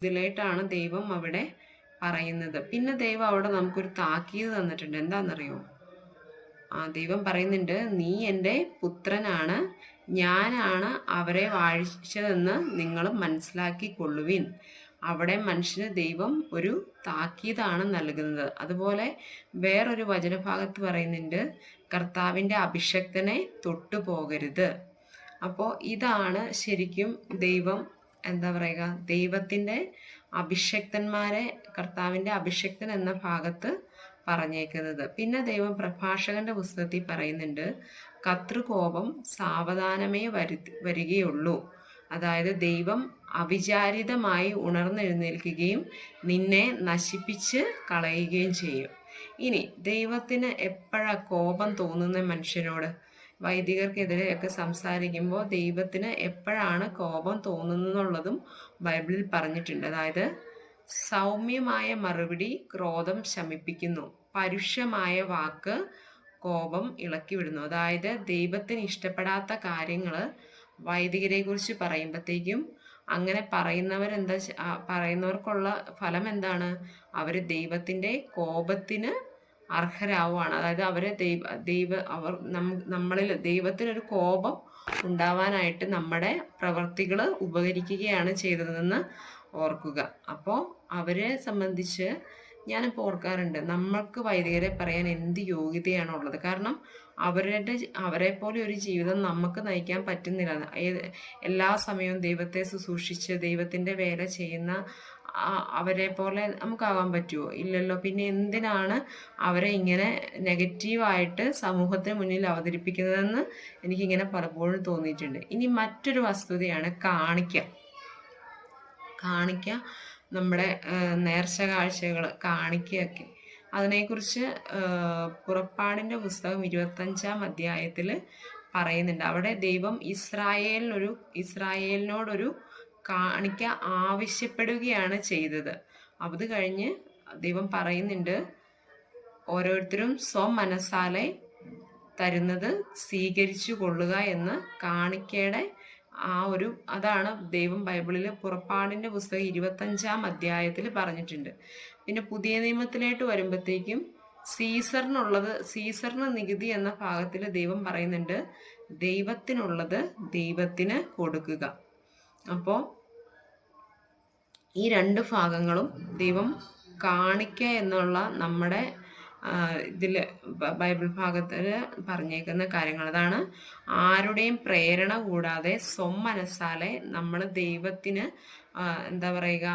ഇതിലായിട്ടാണ് ദൈവം അവിടെ പറയുന്നത്. പിന്നെ ദൈവം അവിടെ നമുക്കൊരു താക്കീത് തന്നിട്ടുണ്ട്. എന്താണെന്നറിയോ? ദൈവം പറയുന്നുണ്ട്, നീ എൻ്റെ പുത്രനാണ്, ഞാനാണ് അവരെ വാഴിച്ചതെന്ന് നിങ്ങൾ മനസ്സിലാക്കിക്കൊള്ളുവിൻ. അവിടെ മനുഷ്യന് ദൈവം ഒരു താക്കീതാണ് നൽകുന്നത്. അതുപോലെ വേറൊരു വചനഭാഗത്ത് പറയുന്നുണ്ട്, കർത്താവിൻ്റെ അഭിഷക്തനെ തൊട്ടുപോകരുത്. അപ്പോൾ ഇതാണ് ശരിക്കും ദൈവം എന്താ പറയുക, ദൈവത്തിൻ്റെ അഭിഷക്തന്മാരെ, കർത്താവിൻ്റെ അഭിഷക്തൻ എന്ന ഭാഗത്ത് പറഞ്ഞേക്കുന്നത്. പിന്നെ ദൈവം പ്രഭാഷകന്റെ പുസ്തകത്തിൽ പറയുന്നുണ്ട്, കർതൃകോപം സാവധാനമേ വരികയുള്ളൂ. അതായത് ദൈവം അവിചാരിതമായി ഉണർന്നെഴുന്നേൽക്കുകയും നിന്നെ നശിപ്പിച്ച് കളയുകയും ചെയ്യും. ഇനി ദൈവത്തിന് എപ്പോഴാണ് കോപം തോന്നുന്ന മനുഷ്യനോട്? വൈദികർക്കെതിരെയൊക്കെ സംസാരിക്കുമ്പോൾ ദൈവത്തിന് എപ്പോഴാണ് കോപം തോന്നുന്നതെന്നുള്ളതും ബൈബിളിൽ പറഞ്ഞിട്ടുണ്ട്. അതായത് സൗമ്യമായ മറുപടി ക്രോധം ശമിപ്പിക്കുന്നു, പരുഷമായ വാക്ക് കോപം ഇളക്കി വിടുന്നു. അതായത് ദൈവത്തിന് ഇഷ്ടപ്പെടാത്ത കാര്യങ്ങൾ വൈദികരെ കുറിച്ച് പറയുമ്പോഴത്തേക്കും അങ്ങനെ പറയുന്നവർക്കുള്ള ഫലം എന്താണ്? അവർ ദൈവത്തിൻ്റെ കോപത്തിന് അർഹരാവുകയാണ്. അതായത് അവരെ നമ്മളിൽ ദൈവത്തിനൊരു കോപം ഉണ്ടാവാനായിട്ട് നമ്മുടെ പ്രവർത്തികൾ ഉപകരിക്കുകയാണ് ചെയ്തതെന്ന് ഓർക്കുക. അപ്പോൾ അവരെ സംബന്ധിച്ച് ഞാനിപ്പോൾ ഓർക്കാറുണ്ട്, നമ്മൾക്ക് വൈദികരെ പറയാൻ എന്ത് യോഗ്യതയാണുള്ളത്? കാരണം അവരെ പോലെ ഒരു ജീവിതം നമുക്ക് നയിക്കാൻ പറ്റുന്നില്ല. എല്ലാ സമയവും ദൈവത്തെ ശുശ്രൂഷിച്ച് ദൈവത്തിൻ്റെ വേല ചെയ്യുന്ന അവരെ പോലെ നമുക്കാകാൻ പറ്റുമോ? ഇല്ലല്ലോ. പിന്നെ എന്തിനാണ് അവരെ ഇങ്ങനെ നെഗറ്റീവായിട്ട് സമൂഹത്തിന് മുന്നിൽ അവതരിപ്പിക്കുന്നതെന്ന് എനിക്കിങ്ങനെ പലപ്പോഴും തോന്നിയിട്ടുണ്ട്. ഇനി മറ്റൊരു വസ്തുതയാണ് കാണിക്ക. നമ്മുടെ നേർച്ച കാഴ്ചകൾ, കാണിക്കയൊക്കെ, അതിനെക്കുറിച്ച് പുറപ്പാടിൻ്റെ പുസ്തകം 25-ാം അധ്യായത്തിൽ പറയുന്നുണ്ട്. അവിടെ ദൈവം ഇസ്രായേലിനോടൊരു കാണിക്ക ആവശ്യപ്പെടുകയാണ് ചെയ്തത്. അത് കഴിഞ്ഞ് ദൈവം പറയുന്നുണ്ട്, ഓരോരുത്തരും സ്വമനസാലെ തരുന്നത് സ്വീകരിച്ചു കൊള്ളുക എന്ന് കാണിക്കയുടെ അതാണ് ദൈവം ബൈബിളിൽ പുറപ്പാടിൻ്റെ പുസ്തകം 25-ാം അധ്യായത്തിൽ പറഞ്ഞിട്ടുണ്ട്. പിന്നെ പുതിയ നിയമത്തിലേക്ക് വരുമ്പോഴത്തേക്കും സീസറിന് നികുതി എന്ന ഭാഗത്തിൽ ദൈവം പറയുന്നുണ്ട്, ദൈവത്തിനുള്ളത് ദൈവത്തിന് കൊടുക്കുക. അപ്പോൾ ഈ രണ്ട് ഭാഗങ്ങളും ദൈവം കാണിക്ക എന്നുള്ള നമ്മുടെ ഇതിൽ ബൈബിൾ ഭാഗത്തിൽ പറഞ്ഞേക്കുന്ന കാര്യങ്ങൾ. അതാണ് ആരുടെയും പ്രേരണ കൂടാതെ സ്വമനസാലെ നമ്മൾ ദൈവത്തിന് എന്താ പറയുക,